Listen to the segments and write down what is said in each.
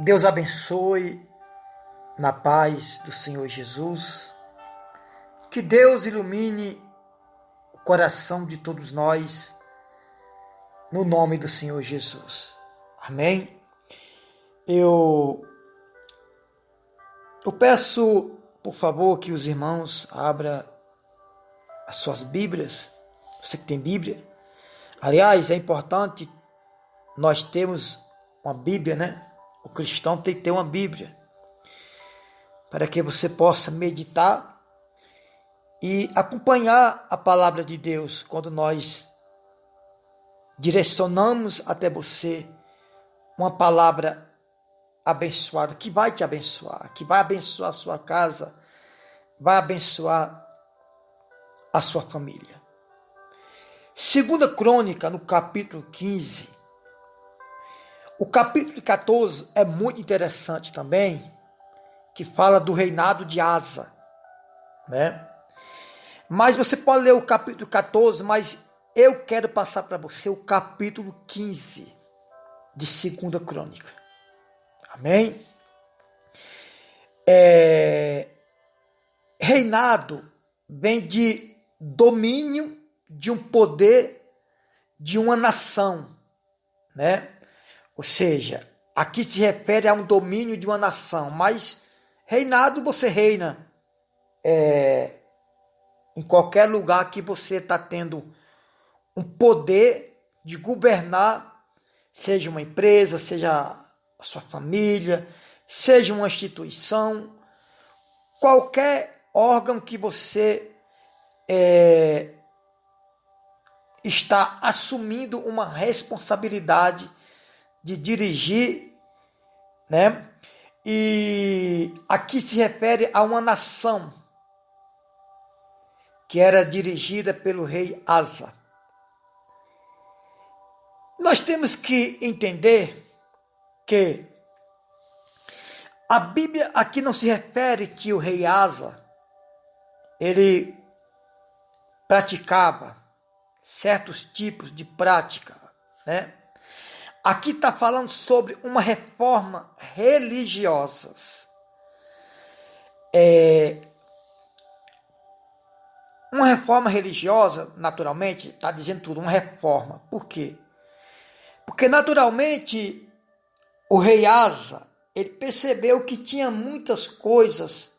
Deus abençoe na paz do Senhor Jesus. Que Deus ilumine o coração de todos nós, no nome do Senhor Jesus. Amém? Eu peço, por favor, que os irmãos abram as suas Bíblias. Você que tem Bíblia. Aliás, é importante nós termos uma Bíblia, né? O cristão tem que ter uma Bíblia, para que você possa meditar e acompanhar a palavra de Deus quando nós direcionamos até você uma palavra abençoada, que vai te abençoar, que vai abençoar a sua casa, vai abençoar a sua família. Segunda Crônica, no capítulo 15, o capítulo 14 é muito interessante também, que fala do reinado de Asa, né? Mas você pode ler o capítulo 14, mas eu quero passar para você o capítulo 15 de Segunda Crônica. Amém? Reinado vem de domínio de um poder de uma nação, né? Ou seja, aqui se refere a um domínio de uma nação, mas reinado você reina em qualquer lugar que você está tendo um poder de governar, seja uma empresa, seja a sua família, seja uma instituição, qualquer órgão que você está assumindo uma responsabilidade de dirigir, né? E aqui se refere a uma nação que era dirigida pelo rei Asa. Nós temos que entender que a Bíblia aqui não se refere que o rei Asa, ele praticava certos tipos de prática, né? Aqui está falando sobre uma reforma religiosa. Uma reforma religiosa, naturalmente, está dizendo tudo, uma reforma. Por quê? Porque, naturalmente, o rei Asa, ele percebeu que tinha muitas coisas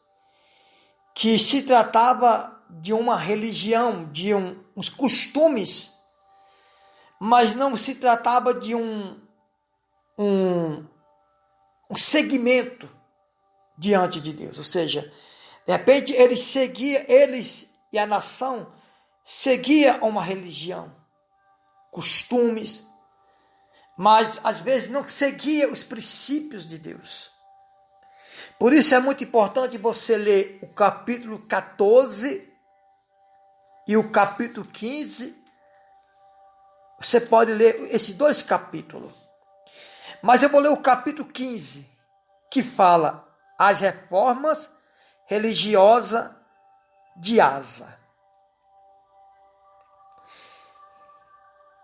que se tratava de uma religião, de uns costumes, mas não se tratava de um segmento diante de Deus. Ou seja, de repente eles e a nação seguia uma religião, costumes, mas às vezes não seguia os princípios de Deus. Por isso é muito importante você ler o capítulo 14 e o capítulo 15. Você pode ler esses dois capítulos. Mas eu vou ler o capítulo 15, que fala as reformas religiosas de Asa.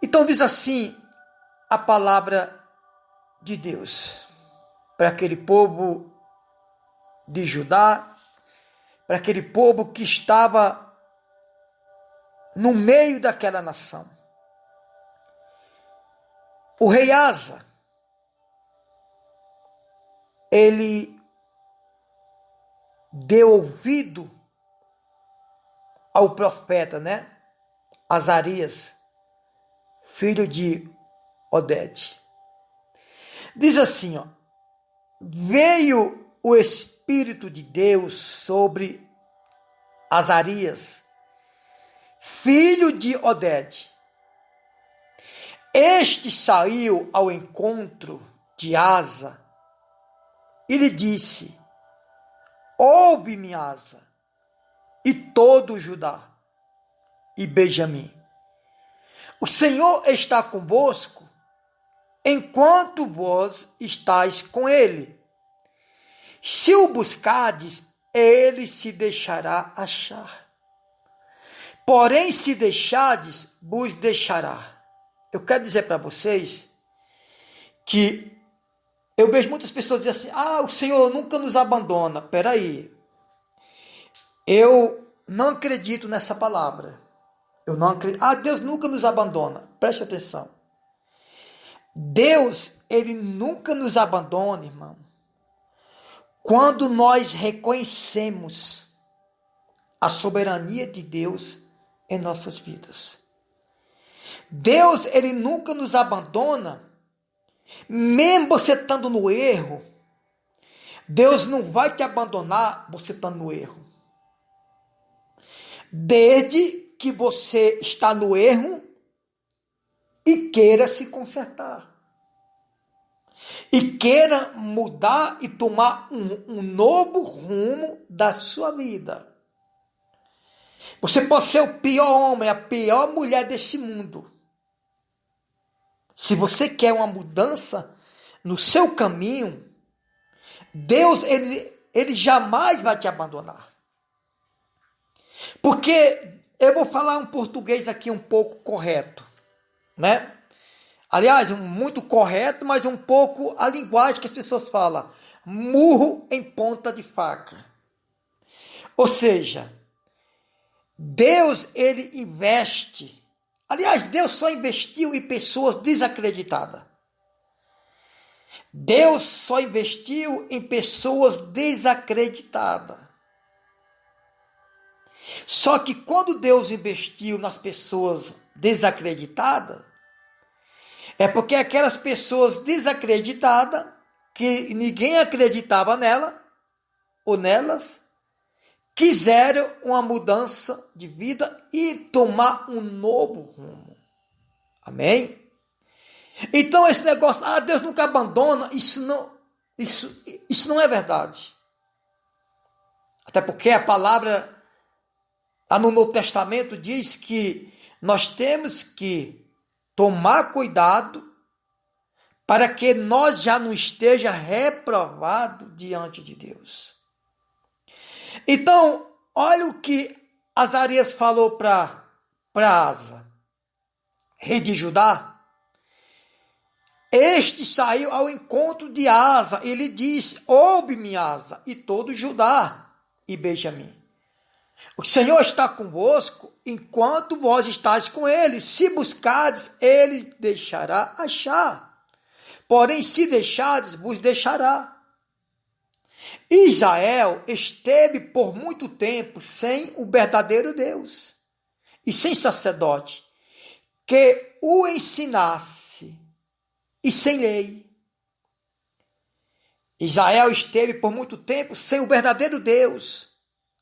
Então diz assim a palavra de Deus para aquele povo de Judá, para aquele povo que estava no meio daquela nação. O rei Asa, ele deu ouvido ao profeta, né? Azarias, filho de Odede. Diz assim, ó: veio o Espírito de Deus sobre Azarias, filho de Odede. Este saiu ao encontro de Asa e lhe disse: ouve-me, Asa, e todo Judá e Benjamim. O Senhor está convosco, enquanto vós estáis com ele. Se o buscardes, ele se deixará achar. Porém, se deixardes, vos deixará. Eu quero dizer para vocês que Eu vejo muitas pessoas dizendo assim, o Senhor nunca nos abandona. Peraí, eu não acredito nessa palavra. Eu não acredito. Deus nunca nos abandona. Preste atenção. Deus, ele nunca nos abandona, irmão. Quando nós reconhecemos a soberania de Deus em nossas vidas. Deus, ele nunca nos abandona, mesmo você estando no erro. Deus não vai te abandonar você estando no erro. Desde que você está no erro e queira se consertar. E queira mudar e tomar um novo rumo da sua vida. Você pode ser o pior homem, a pior mulher desse mundo. Se você quer uma mudança no seu caminho, Deus, ele jamais vai te abandonar. Porque eu vou falar um português aqui um pouco correto, né? Aliás, muito correto, mas um pouco a linguagem que as pessoas falam. Murro em ponta de faca. Ou seja, Deus, ele investe. Aliás, Deus só investiu em pessoas desacreditadas. Deus só investiu em pessoas desacreditadas. Só que quando Deus investiu nas pessoas desacreditadas, é porque aquelas pessoas desacreditadas, que ninguém acreditava nela ou nelas, quiseram uma mudança de vida e tomar um novo rumo. Amém? Então esse negócio, Deus nunca abandona, isso não é verdade. Até porque a palavra lá no Novo Testamento diz que nós temos que tomar cuidado para que nós já não esteja reprovado diante de Deus. Então, olha o que Azarias falou para Asa, rei de Judá. Este saiu ao encontro de Asa, ele disse, ouve-me, Asa, e todo Judá e Benjamim. O Senhor está convosco enquanto vós estáis com ele. Se buscardes, ele deixará achar. Porém, se deixardes, vos deixará. Israel esteve por muito tempo sem o verdadeiro Deus e sem sacerdote que o ensinasse e sem lei. Israel esteve por muito tempo sem o verdadeiro Deus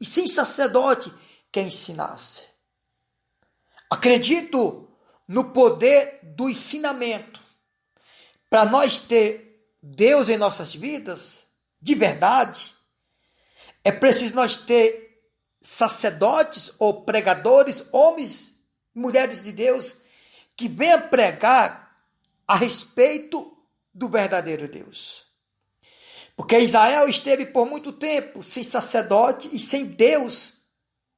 e sem sacerdote que ensinasse. Acredito no poder do ensinamento. Para nós ter Deus em nossas vidas, de verdade, é preciso nós ter sacerdotes ou pregadores, homens e mulheres de Deus, que venham pregar a respeito do verdadeiro Deus. Porque Israel esteve por muito tempo sem sacerdote e sem Deus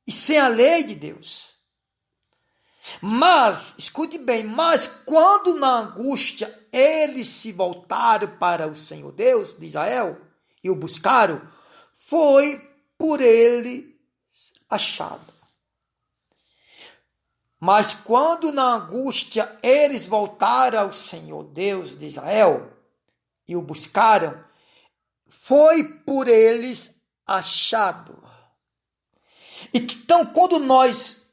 e sem a lei de Deus. Mas, escute bem, mas quando na angústia eles se voltaram para o Senhor Deus de Israel e o buscaram, foi por ele achado. Mas quando na angústia eles voltaram ao Senhor Deus de Israel e o buscaram, foi por eles achado. Então, quando nós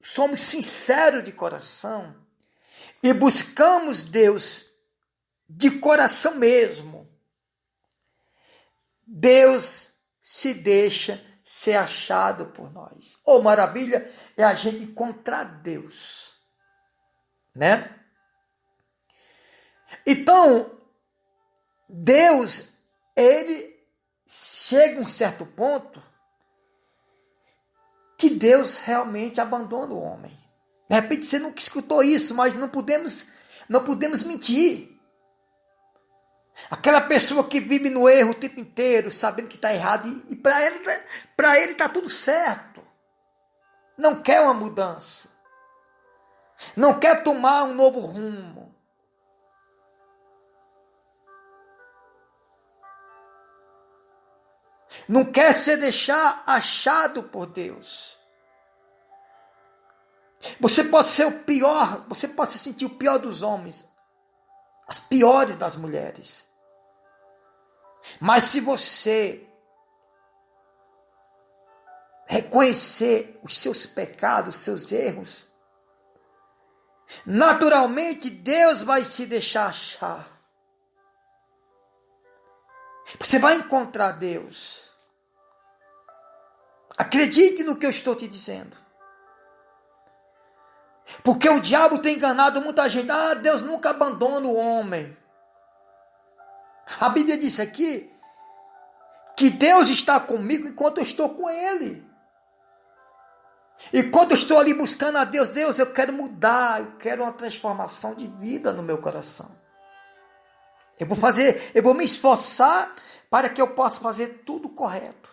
somos sinceros de coração e buscamos Deus de coração mesmo, Deus se deixa ser achado por nós. Oh, maravilha é a gente encontrar Deus, né? Então, Deus, ele chega a um certo ponto que Deus realmente abandona o homem. De repente você nunca escutou isso, mas não podemos mentir. Aquela pessoa que vive no erro o tempo inteiro, sabendo que está errado, e para ele está tudo certo. Não quer uma mudança. Não quer tomar um novo rumo. não quer se deixar achado por Deus. Você pode ser o pior, você pode se sentir o pior dos homens, as piores das mulheres. Mas se você reconhecer os seus pecados, os seus erros, naturalmente Deus vai se deixar achar. Você vai encontrar Deus. Acredite no que eu estou te dizendo. Porque o diabo tem enganado muita gente. Deus nunca abandona o homem. A Bíblia diz aqui que Deus está comigo enquanto eu estou com Ele. E quando eu estou ali buscando a Deus, Deus, eu quero mudar, eu quero uma transformação de vida no meu coração. Eu vou me esforçar para que eu possa fazer tudo correto.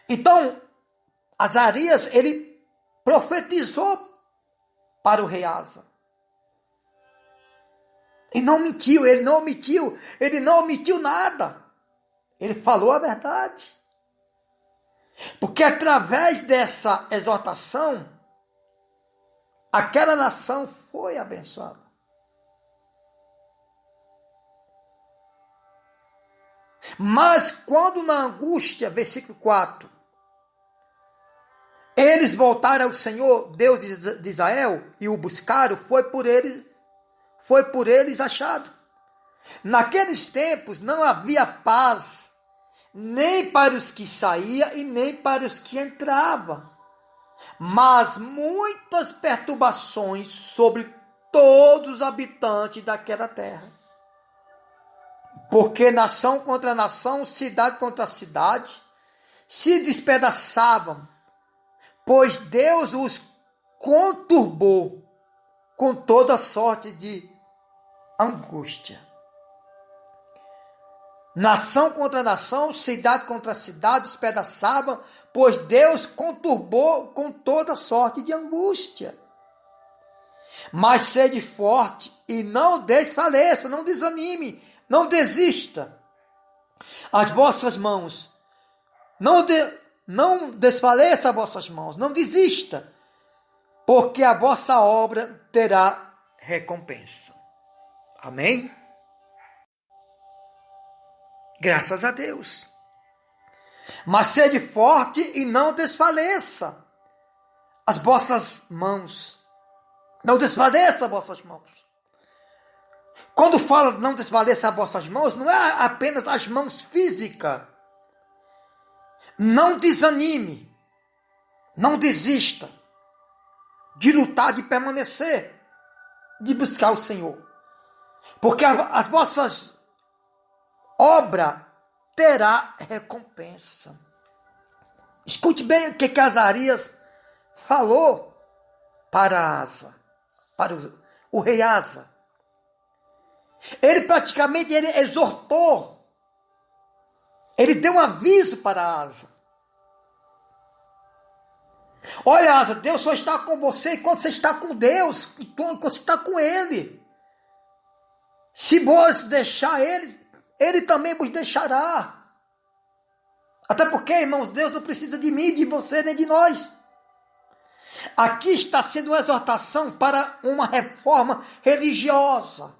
Então, Azarias, ele profetizou para o rei Asa. E não mentiu, ele não omitiu nada. Ele falou a verdade. Porque através dessa exortação, aquela nação foi abençoada. Mas quando na angústia, versículo 4, eles voltaram ao Senhor, Deus de Israel, e o buscaram, foi por eles achado. Naqueles tempos não havia paz, nem para os que saíam e nem para os que entravam, mas muitas perturbações sobre todos os habitantes daquela terra. Porque nação contra nação, cidade contra cidade, se despedaçavam, pois Deus os conturbou com toda sorte de angústia. Nação contra nação, cidade contra cidade, despedaçavam, pois Deus conturbou com toda sorte de angústia. Mas sede forte e não desfaleça, não desanime, não desista. As vossas mãos, não desfaleça as vossas mãos, não desista, porque a vossa obra terá recompensa. Amém? Graças a Deus. Mas sede forte e não desfaleça as vossas mãos. Não desfaleça as vossas mãos. Quando fala não desfaleça as vossas mãos, não é apenas as mãos físicas. Não desanime. Não desista de lutar, de permanecer, de buscar o Senhor. Porque as vossas obras terá recompensa. Escute bem o que Azarias falou para Asa, para o rei Asa. Ele praticamente exortou, ele deu um aviso para Asa. Olha, Asa, Deus só está com você enquanto você está com Deus, enquanto você está com Ele. Se vos deixar Ele também vos deixará. Até porque, irmãos, Deus não precisa de mim, de você, nem de nós. Aqui está sendo uma exortação para uma reforma religiosa.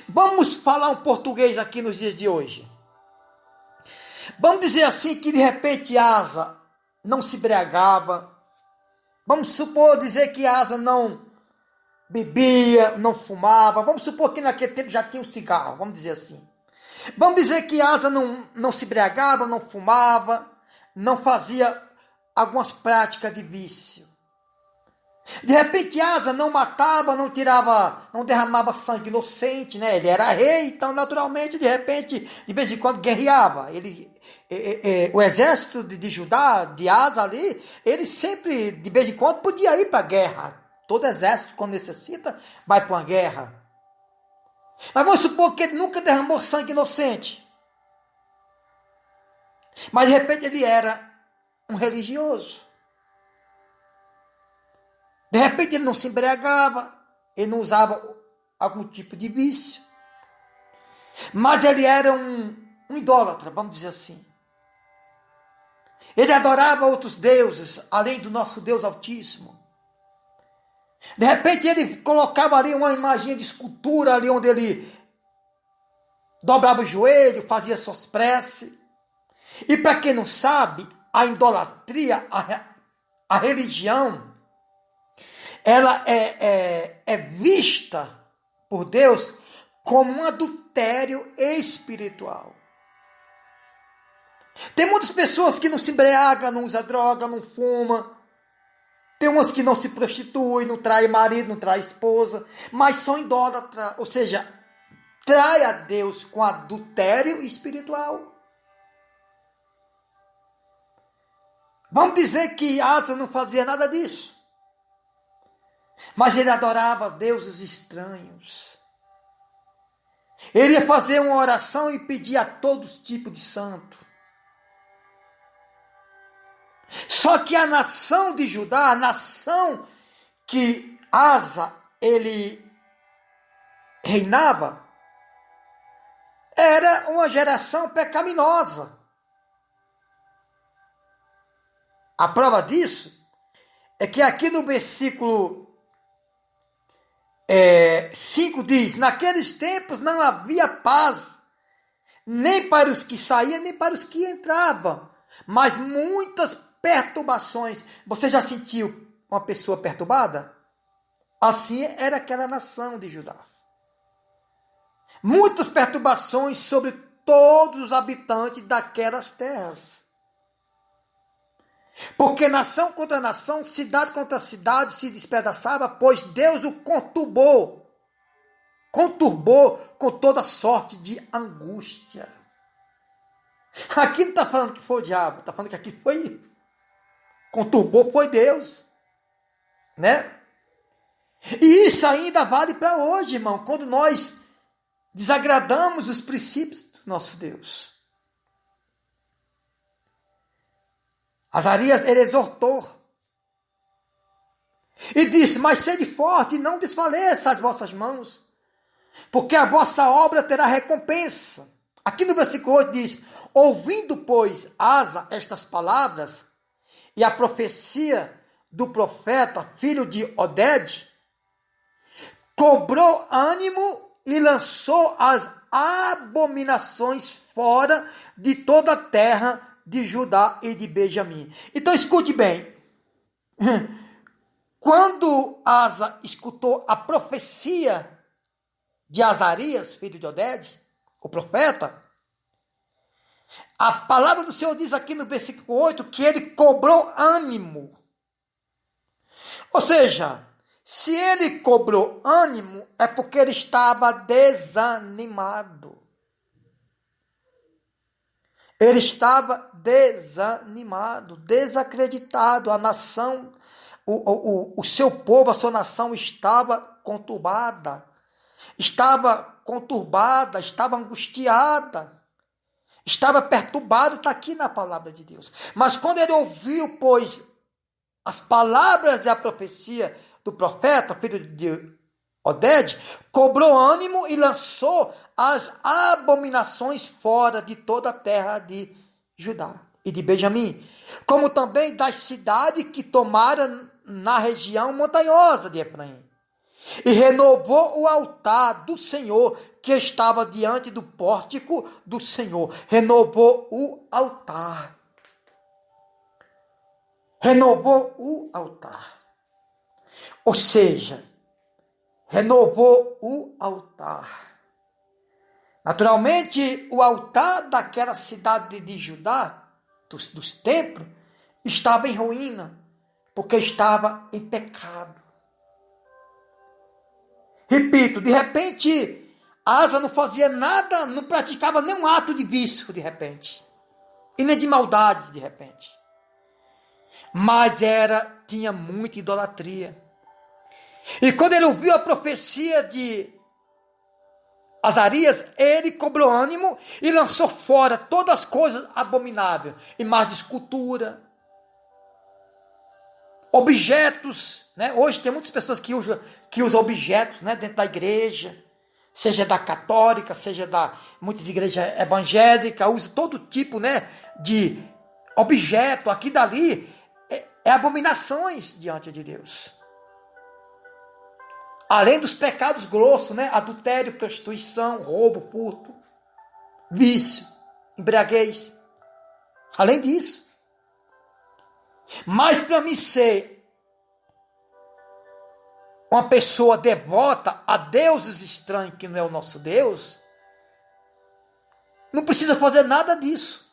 Vamos falar um português aqui nos dias de hoje. Vamos dizer assim que de repente Asa não se embriagava. Vamos supor dizer que Asa não bebia, não fumava. Vamos supor que naquele tempo já tinha um cigarro, vamos dizer assim. Vamos dizer que Asa não se embriagava, não fumava, não fazia algumas práticas de vício. De repente Asa não matava, não derramava sangue inocente, né? Ele era rei, então naturalmente, de repente, de vez em quando guerreava. O exército de Judá, de Asa ali, ele sempre, de vez em quando, podia ir para a guerra. Todo exército, quando necessita, vai para uma guerra. Mas vamos supor que ele nunca derramou sangue inocente. Mas de repente ele era um religioso. De repente ele não se embriagava, ele não usava algum tipo de vício. Mas ele era um idólatra, vamos dizer assim. Ele adorava outros deuses, além do nosso Deus Altíssimo. De repente ele colocava ali uma imagem de escultura, ali onde ele dobrava o joelho, fazia suas preces. E para quem não sabe, a idolatria, a religião, ela é vista por Deus como um adultério espiritual. Tem muitas pessoas que não se embriagam, não usam droga, não fumam. Tem umas que não se prostituem, não traem marido, não traem esposa, mas são idólatras, ou seja, trai a Deus com adultério espiritual. Vamos dizer que Asa não fazia nada disso, mas ele adorava deuses estranhos. Ele ia fazer uma oração e pedir a todos tipos de santo. Só que a nação de Judá, a nação que Asa ele reinava, era uma geração pecaminosa. A prova disso é que aqui no versículo 5 diz: naqueles tempos não havia paz, nem para os que saíam, nem para os que entravam, mas muitas perturbações. Você já sentiu uma pessoa perturbada? Assim era aquela nação de Judá. Muitas perturbações sobre todos os habitantes daquelas terras. Porque nação contra nação, cidade contra cidade se despedaçava, pois Deus o conturbou com toda sorte de angústia. Aqui não está falando que foi o diabo, está falando que aqui conturbou, foi Deus, né? E isso ainda vale para hoje, irmão, quando nós desagradamos os princípios do nosso Deus. Azarias, ele exortou e disse: mas sede forte e não desfaleça as vossas mãos, porque a vossa obra terá recompensa. Aqui no versículo 8 diz: ouvindo, pois, Asa estas palavras e a profecia do profeta, filho de Oded, cobrou ânimo e lançou as abominações fora de toda a terra de Judá e de Benjamim. Então escute bem. Quando Asa escutou a profecia de Azarias, filho de Oded, o profeta, a palavra do Senhor diz aqui no versículo 8 que ele cobrou ânimo. Ou seja, se ele cobrou ânimo, é porque ele estava desanimado. Ele estava desanimado, desacreditado. A nação, o seu povo, a sua nação estava conturbada. Estava angustiada. Estava perturbado, está aqui na palavra de Deus. Mas quando ele ouviu, pois, as palavras e a profecia do profeta, filho de Oded, cobrou ânimo e lançou as abominações fora de toda a terra de Judá e de Benjamim, como também das cidades que tomaram na região montanhosa de Efraim. E renovou o altar do Senhor que estava diante do pórtico do Senhor. Renovou o altar. Renovou o altar. Ou seja, renovou o altar. Naturalmente, o altar daquela cidade de Judá, dos templos, estava em ruína, porque estava em pecado. Repito, de repente, Asa não fazia nada, não praticava nenhum ato de vício, de repente. E nem de maldade, de repente. Mas tinha muita idolatria. E quando ele ouviu a profecia de Azarias, ele cobrou ânimo e lançou fora todas as coisas abomináveis, imagens de escultura, objetos, né? Hoje tem muitas pessoas que usam objetos, né, dentro da igreja, seja da católica, seja da muitas igrejas evangélicas, usa todo tipo, né, de objeto aqui e dali, é abominações diante de Deus. Além dos pecados grossos, né, adultério, prostituição, roubo, furto, vício, embriaguez. Além disso. Mas para mim ser uma pessoa devota a deuses estranhos, que não é o nosso Deus, não precisa fazer nada disso.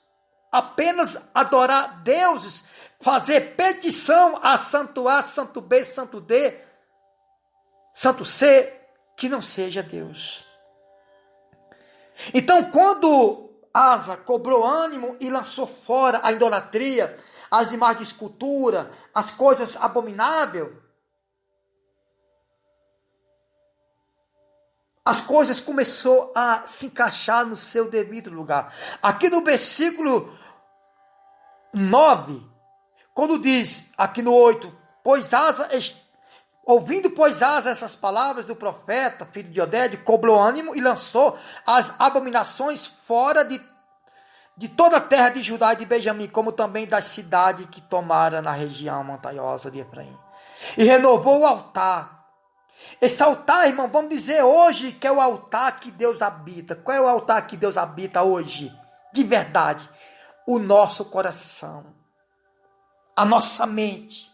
Apenas adorar deuses, fazer petição a santo A, santo B, santo D, santo C, que não seja Deus. Então, quando Asa cobrou ânimo e lançou fora a idolatria, as imagens de escultura, as coisas abomináveis, as coisas começou a se encaixar no seu devido lugar. Aqui no versículo 9, quando diz, aqui no 8, ouvindo Asa essas palavras do profeta, filho de Oded, cobrou ânimo e lançou as abominações fora de toda a terra de Judá e de Benjamim, como também das cidades que tomaram na região montanhosa de Efraim. E renovou o altar. Esse altar, irmão, vamos dizer hoje que é o altar que Deus habita. Qual é o altar que Deus habita hoje? De verdade, o nosso coração, a nossa mente,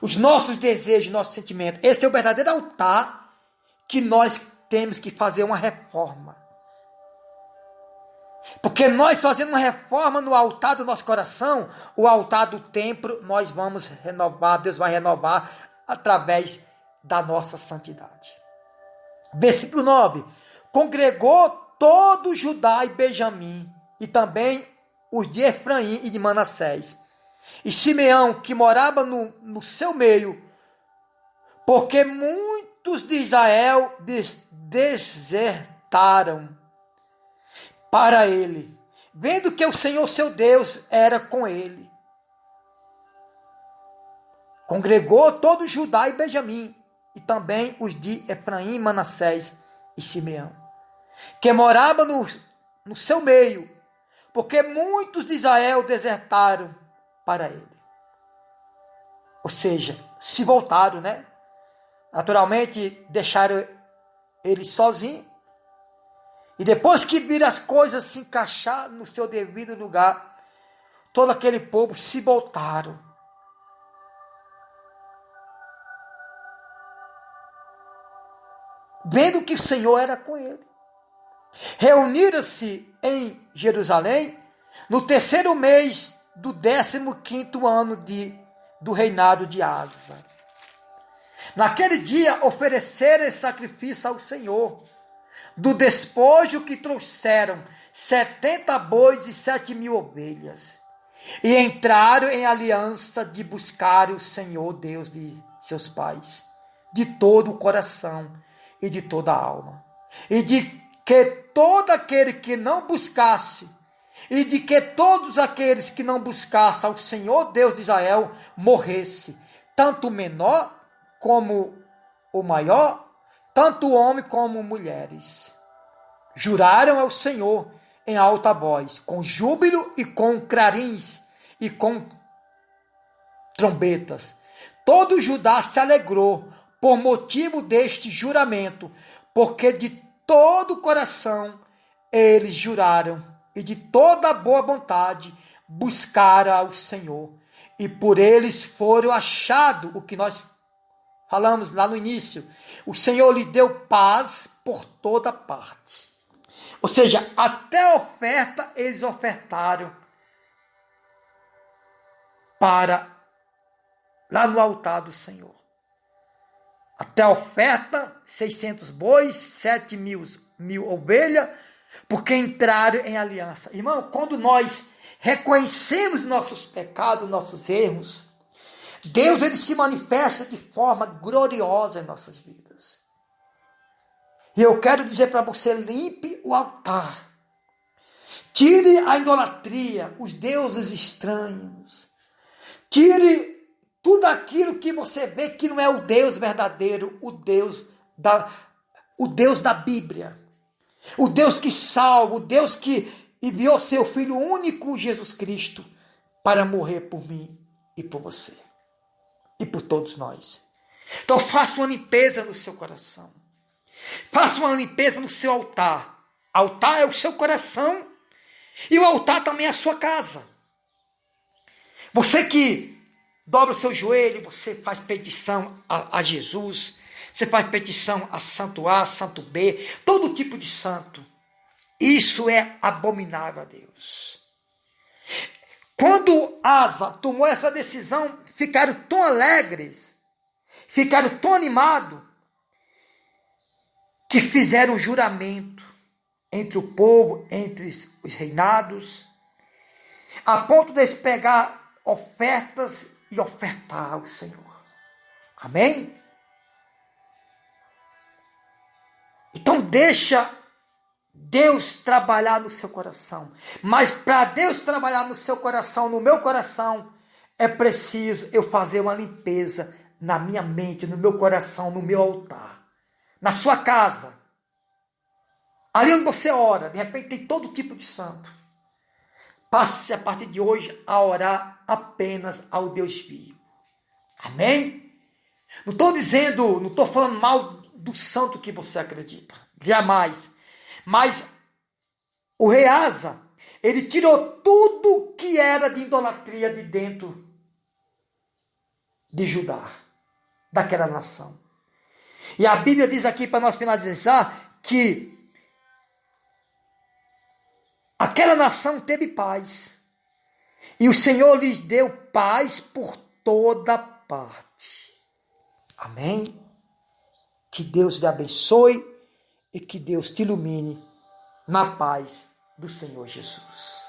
os nossos desejos, nossos sentimentos. Esse é o verdadeiro altar que nós temos que fazer uma reforma. Porque nós fazendo uma reforma no altar do nosso coração, o altar do templo, nós vamos renovar, Deus vai renovar através da nossa santidade. Versículo 9. Congregou todo Judá e Benjamim, e também os de Efraim e de Manassés, e Simeão, que morava no seu meio, porque muitos de Israel desertaram para ele, vendo que o Senhor seu Deus era com ele. Congregou todo Judá e Benjamim, e também os de Efraim, Manassés e Simeão, que morava no seu meio, porque muitos de Israel desertaram para ele. Ou seja, se voltaram, né? Naturalmente, deixaram ele sozinho. E depois que viram as coisas se encaixar no seu devido lugar, todo aquele povo se voltaram. Vendo que o Senhor era com ele. Reuniram-se em Jerusalém no 3º mês do 15º ano do reinado de Asa. Naquele dia ofereceram sacrifício ao Senhor, do despojo que trouxeram 70 bois e 7.000 ovelhas. E entraram em aliança de buscar o Senhor Deus de seus pais, de todo o coração e de toda a alma, e de que todo aquele que não buscasse, e de que todos aqueles que não buscassem ao Senhor Deus de Israel morresse, tanto o menor como o maior, tanto homem como mulheres. Juraram ao Senhor em alta voz, com júbilo e com clarins e com trombetas. Todo Judá se alegrou por motivo deste juramento, porque de todo o coração eles juraram e de toda boa vontade buscaram ao Senhor. E por eles foram achados o que nós falamos lá no início. O Senhor lhe deu paz por toda parte. Ou seja, até a oferta eles ofertaram para lá no altar do Senhor. Até a oferta, 600 bois, 7.000 ovelhas, porque entraram em aliança. Irmão, quando nós reconhecemos nossos pecados, nossos erros, Deus ele se manifesta de forma gloriosa em nossas vidas. E eu quero dizer para você, limpe o altar. Tire a idolatria, os deuses estranhos. Tire tudo aquilo que você vê que não é o Deus verdadeiro, o Deus o Deus da Bíblia, o Deus que salva, o Deus que enviou seu Filho único, Jesus Cristo, para morrer por mim e por você, e por todos nós. Então faça uma limpeza no seu coração, faça uma limpeza no seu altar. Altar é o seu coração, e o altar também é a sua casa. Você que dobra o seu joelho, você faz petição a Jesus, você faz petição a Santo A, Santo B, todo tipo de santo. Isso é abominável a Deus. Quando Asa tomou essa decisão, ficaram tão alegres, ficaram tão animados, que fizeram um juramento entre o povo, entre os reinados, a ponto de eles pegar ofertas e ofertar ao Senhor. Amém? Então deixa Deus trabalhar no seu coração. Mas para Deus trabalhar no seu coração, no meu coração, é preciso eu fazer uma limpeza na minha mente, no meu coração, no meu altar. Na sua casa. Ali onde você ora, de repente tem todo tipo de santo. Passe a partir de hoje a orar apenas ao Deus vivo. Amém? Não estou dizendo, não estou falando mal do santo que você acredita. Jamais. Mas o rei Asa, ele tirou tudo que era de idolatria de dentro de Judá, daquela nação. E a Bíblia diz aqui, para nós finalizar, que aquela nação teve paz. E o Senhor lhes deu paz por toda parte. Amém? Que Deus lhe abençoe e que Deus te ilumine na paz do Senhor Jesus.